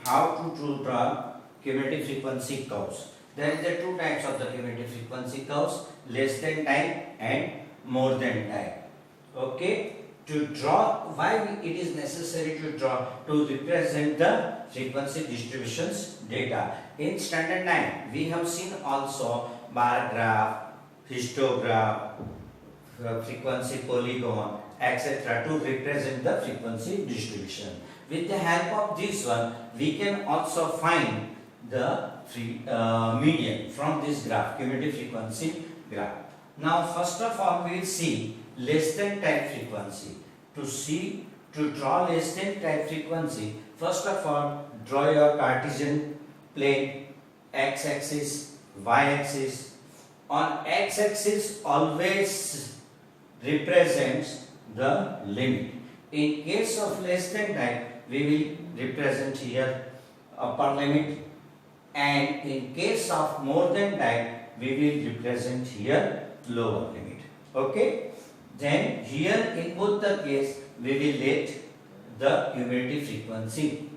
how to draw cumulative frequency curves. There is the two types of the cumulative frequency curves, less than time and more than time. Okay, to draw, why it is necessary to draw? To represent the frequency distributions data. In standard 9 we have seen also bar graph, histograph, frequency polygon, etc. to represent the frequency distribution. With the help of this one, we can also find the median from this graph, cumulative frequency graph. Now, first of all, we will see less than time frequency. To draw less than time frequency, first of all, draw your Cartesian plane, x-axis, y-axis. On x-axis always represents the limit. In case of less than time, we will represent here upper limit, and in case of more than time, we will represent here lower limit. Okay, then here in both the case we will let the cumulative frequency,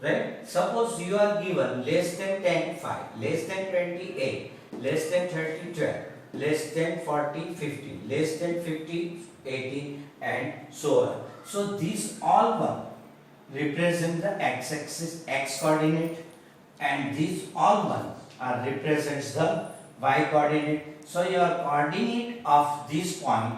right? Suppose you are given less than 10 5, less than 28, less than 30 12, less than 40 50, less than 50 80, and so on. So these all one represent the x-axis, x coordinate, and these all one are represents the y coordinate. So your coordinate of this point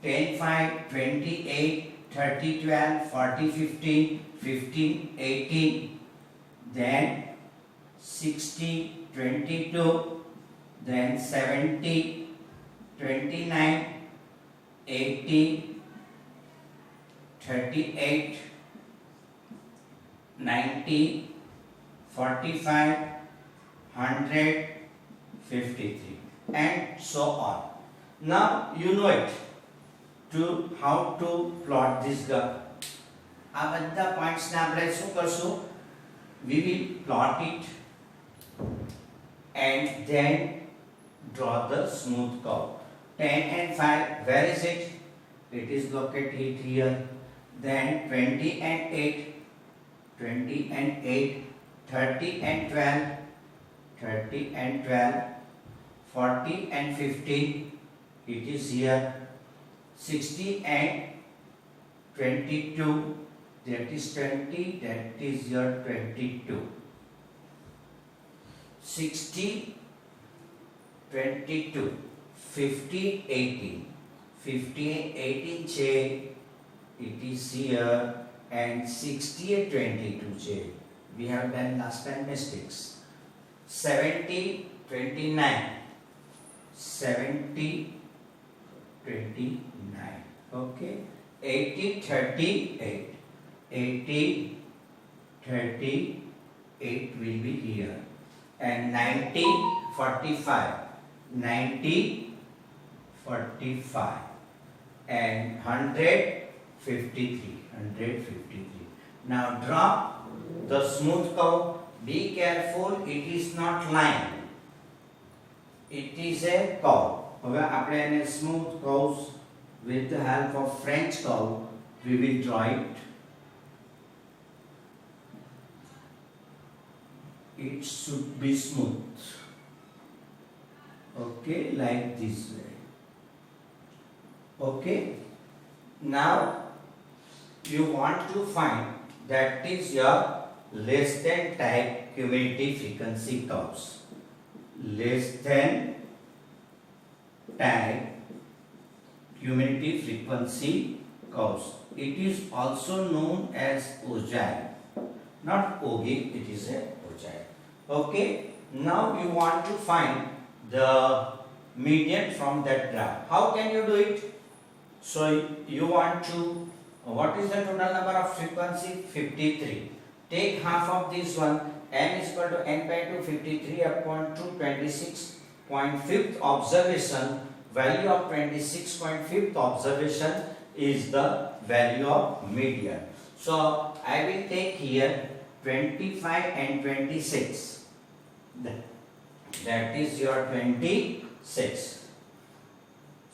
10 5, 28, 30 12, 40 15, 15 18, then 60 22, then 70 29, 80, 38, 90, 45, 100, 53, and so on. Now you know it to how to plot this graph. આ બધા points ને આપણે શું કરશું? We will plot it and then draw the smooth curve. 10 and 5, where is it? It is located here. Then 20 and 8, 20 and 8, 30 and 12, 30 and 12, 40 and 15, it is here. 60 and 22, that is 20, that is your 22. 60, 22, 50, 18, 50 18 છે, it is here, and 60 and 22 છે. We have done last time mistakes. 70, 29, 70, 29, okay. 80, 38, 80, 38 will be here, and 90, 45, 90, 45, and 153, 153. Now draw the smooth curve. Be careful, it is not line, it is a curve. હવે આપણે એને smooth curves with the help of French curve we will draw it. It should be smooth, okay, like this way. Okay, now you want to find that is your less than type cumulative frequency curves. Less than type cumulative frequency curves. It is also known as ogive, not ogive, it is a ogive. Okay, now you want to find the median from that graph. How can you do it? So you want to, what is the total number of frequency? 53. Take half of this one, n is equal to n by 2, 53 upon 2, 26.5th observation. Value of 26.5th observation is the value of median. So I will take here 25 and 26. That is your 26.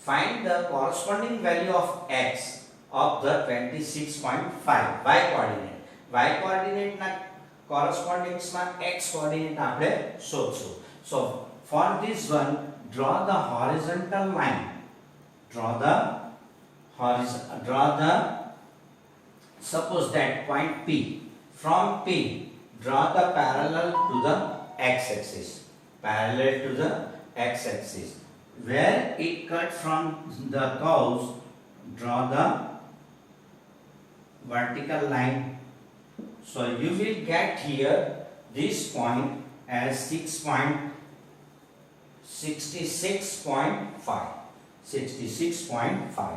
Find the corresponding value of x of the 26.5 y coordinate. Y coordinate na કોરસ્પોન્ડિંગ્સમાં x coordinate આપણે શોધશું. So for this one, draw the horizontal line. Draw the suppose that point P. From P, draw the parallel to the x-axis. Parallel to the x-axis. Where it cut from the curves, draw the vertical line. So you will get here this point as 66.5. 66.5.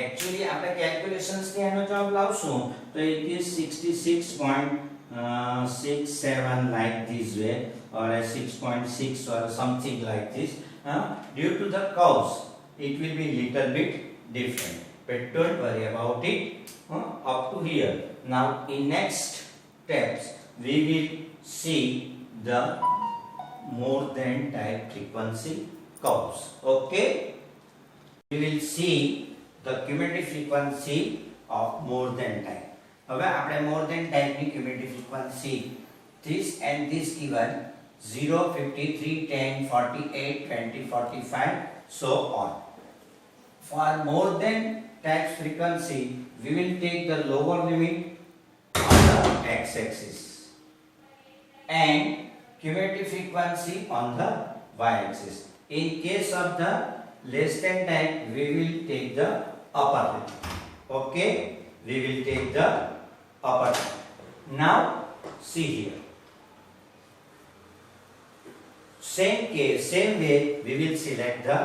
Actually આપણે calculations થી એનો જવાબ લાવશું તો it is 66.67 like this way or 6.6 or something like this. Due to the curves it will be little bit different, but don't worry about it up to here. Now in next steps we will see the more than type frequency curves. Okay, we will see the cumulative frequency of more than type. હવે આપણે more than type ની cumulative frequency this and this given 0, 53, 10, 48, 20, 45 so on. For more than type frequency we will take the lower limit on the x-axis and cumulative frequency on the y-axis. In case of the less than type we will take the upper limit. Okay, we will take the upper limit. Now see here, same case, same way we will select the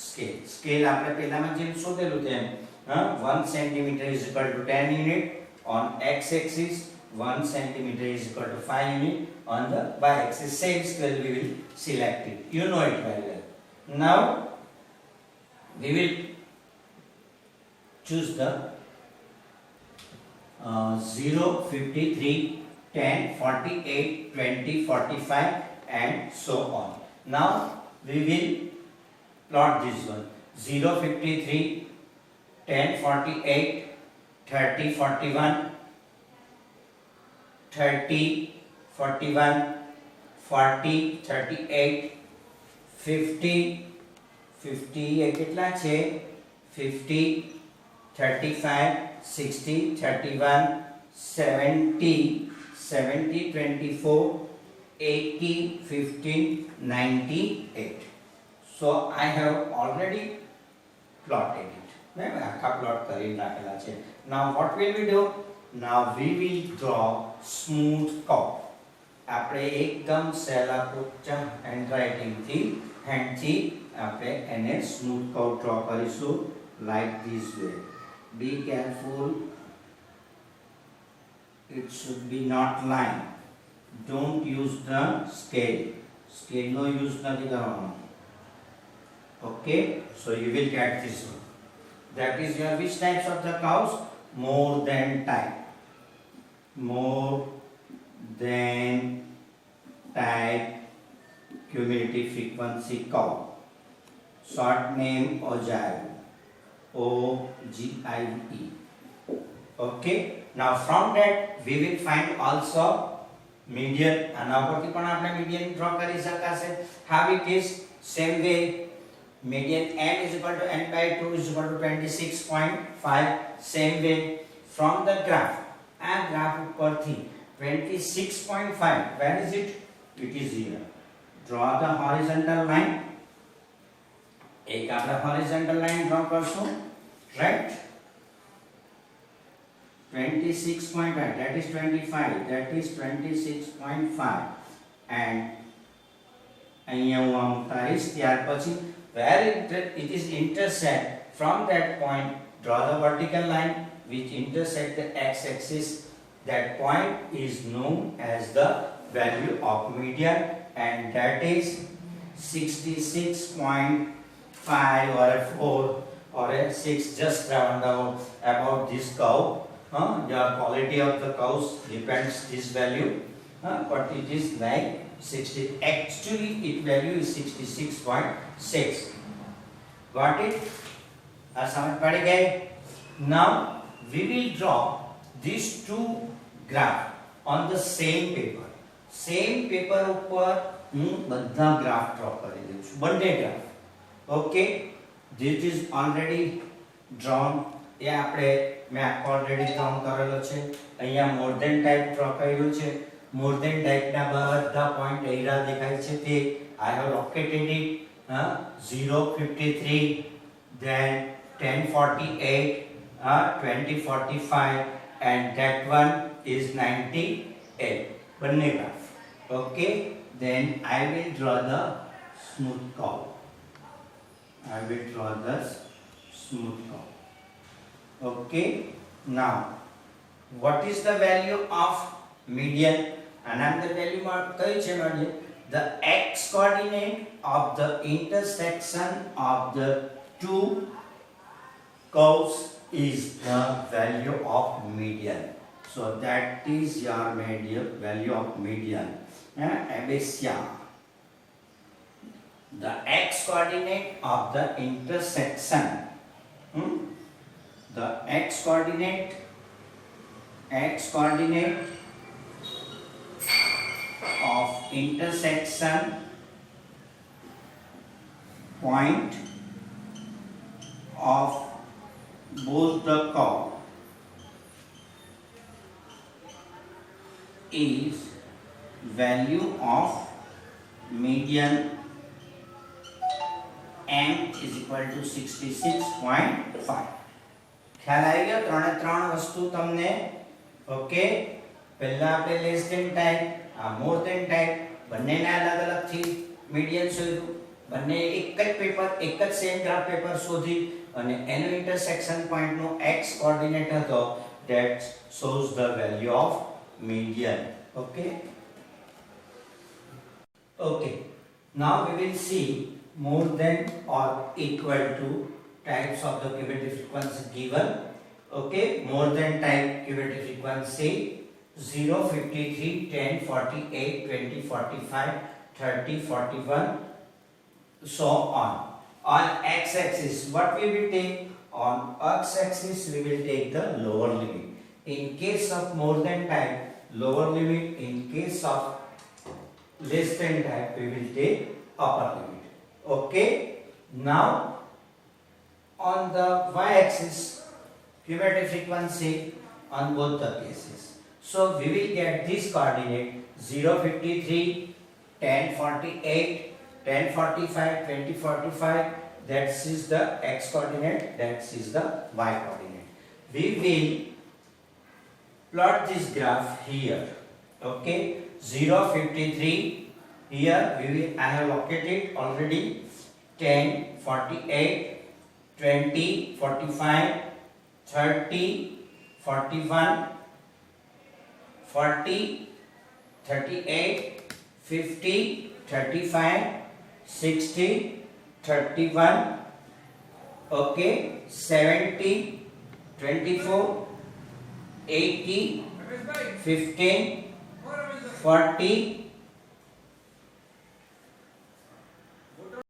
scale આપણે પહેલામાં જેમ શોધેલું તેમ 1 cm is equal to 10 unit on x axis, 1 cm is equal to 5 unit on the y axis. Same scale we will select it, you know it very well. Now we will choose the 0, 53, 10, 48, 20, 45 and so on. Now we will plot this one 0, 53, 10, 48, 30, 41, 30, 41, 40, 38, 50, 50 એ કેટલા છે 50, 35, 60, 31, 70, 70, 24, 80, 15, 98. So I have already plotted it. મેં આખા plot કરી નાખેલા છે. Now what will we do? Now we will draw smooth curve. આપણે એકદમ સહેલા પોચા હેન્ડરાઇટિંગ થી હેન્ડથી આપણે એને સ્મૂથ કર્વ ડ્રો કરીશું like this way. Be careful, it should be not line. Don't use the scale. Scale no use નથી કરવાનો. Okay, so you will get this one. That is your which types of the curves? More than type. More than type cumulative frequency curve. Short name ogive. O-G-I-V-E. Okay, now from that we will find also median. આના પરથી પણ આપણે median draw કરી શકાશે. How it is? Same way, median n is equal to n by 2 is equal to 26.5. Same way from the graph. આ graph ઉપરથી 26.5, where is it? It is here. Draw the horizontal line. એક આપણે horizontal line draw કરશું, right? 26.5, that is 25, that is 26.5 and અહીંયા હું આમ ઉતારીશ. ત્યાર પછી where it is intersect, from that point draw the vertical line which intersect the x-axis. That point is known as the value of median and that is 66.5 or a 4 or a 6, just round about this curve. The quality of the curves depends this value, but it is like 60. Actually its value is 66.6. Got it? समझ पड़ गए? Now we will draw these two graphs on the same paper. Same paper ઉપર હું બધા graph draw કરી દઉં છું, બંને graph. Okay, this is already drawn. એ આપણે મેં ઓલરેડી ડ્રોન કરેલો છે. અહીંયા મોર ધેન ટાઈપ ડ્રો કર્યું છે. મોર ધેન ટાઈપના બધા પોઈન્ટ એરા દેખાય છે તે I have located it 053, then 1048, 2045, and that one is 98. બંને graph. Okay, then I will draw the smooth curve. I will draw the smooth curve. Okay, now what is the value of median? Another value કઈ છે median? The x coordinate of the intersection of the two curves is the value of median. So that is your median, value of median. Abyssian. The x coordinate of the intersection. The x coordinate of intersection point of both the curve is value of median m is equal to 66.5. ખ્યાલ આવી ગયો? ત્રણ વસ્તુ તમને. Okay, પહેલા આપણે less than type, આ more than type, બંનેને અલગ અલગથી મીડિયન શોધ્યું. બંને એક જ પેપર, એક જ સેમ ગ્રાફ પેપર શોધી અને એનો ઇન્ટરસેક્શન પોઈન્ટનો x કોઓર્ડિનેટ હતો, that shows the value of median. Okay, okay, now we will see more than or equal to types of the cumulative frequency given. Okay, more than type cumulative frequency 0, 53, 10, 48, 20, 45, 30, 41, so on. On x-axis, what we will take? On x-axis, we will take the lower limit. In case of more than type, lower limit. In case of less than type, we will take upper limit. Okay, now on the y-axis, cumulative frequency on both the cases. So we will get this coordinate 053, 1048, 1045, 2045. That is the x coordinate, that is the y coordinate. We will plot this graph here. Okay, 053. Here I have located already 10, 48, 20, 45, 30, 41, 40, 38, 50, 35, 60, 31, okay, 70, 24, 80, 15, 40,